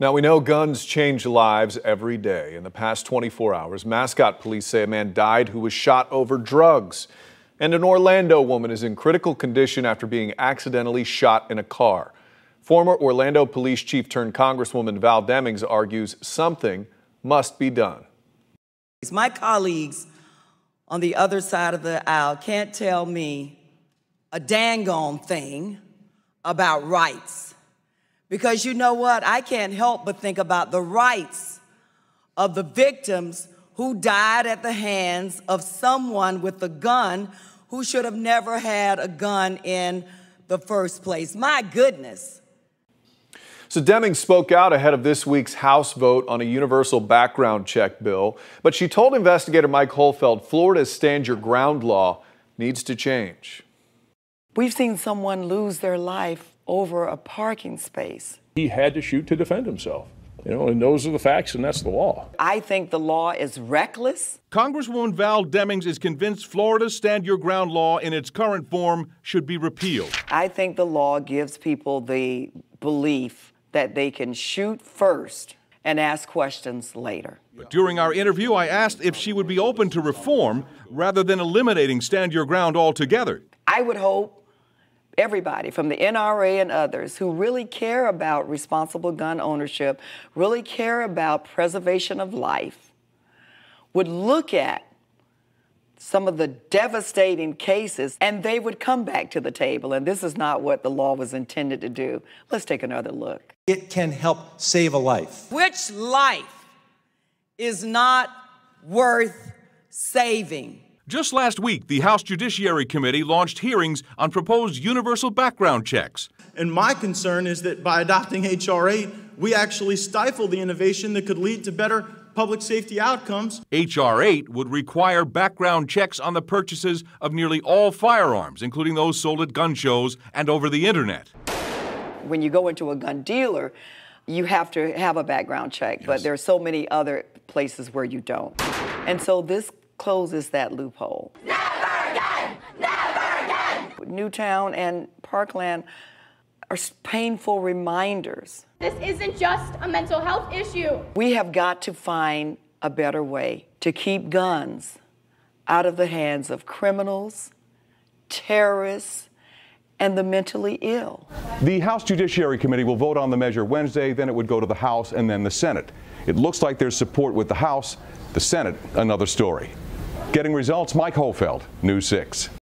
Now, we know guns change lives every day. In the past 24 hours, Mascot police say a man died who was shot over drugs. And an Orlando woman is in critical condition after being accidentally shot in a car. Former Orlando Police Chief turned Congresswoman Val Demings argues something must be done. My colleagues on the other side of the aisle can't tell me a dang on thing about rights. Because you know what? I can't help but think about the rights of the victims who died at the hands of someone with a gun who should have never had a gun in the first place. My goodness. So Demings spoke out ahead of this week's House vote on a universal background check bill, but she told investigator Mike Holfeld Florida's Stand Your Ground law needs to change. We've seen someone lose their life over a parking space. He had to shoot to defend himself, and those are the facts, and that's the law. I think the law is reckless. Congresswoman Val Demings is convinced Florida's Stand Your Ground law in its current form should be repealed. I think the law gives people the belief that they can shoot first and ask questions later. But during our interview, I asked if she would be open to reform rather than eliminating Stand Your Ground altogether. I would hope everybody from the NRA and others who really care about responsible gun ownership, really care about preservation of life, would look at some of the devastating cases and they would come back to the table. And this is not what the law was intended to do. Let's take another look. It can help save a life. Which life is not worth saving? Just last week, the House Judiciary Committee launched hearings on proposed universal background checks. And my concern is that by adopting H.R. 8, we actually stifle the innovation that could lead to better public safety outcomes. H.R. 8 would require background checks on the purchases of nearly all firearms, including those sold at gun shows and over the internet. When you go into a gun dealer, you have to have a background check, Yes. but there are so many other places where you don't. And so this closes that loophole. Never again! Never again! Newtown and Parkland are painful reminders. This isn't just a mental health issue. We have got to find a better way to keep guns out of the hands of criminals, terrorists, and the mentally ill. The House Judiciary Committee will vote on the measure Wednesday, then it would go to the House and then the Senate. It looks like there's support with the House. The Senate, another story. Getting results, Mike Holfeld, News 6.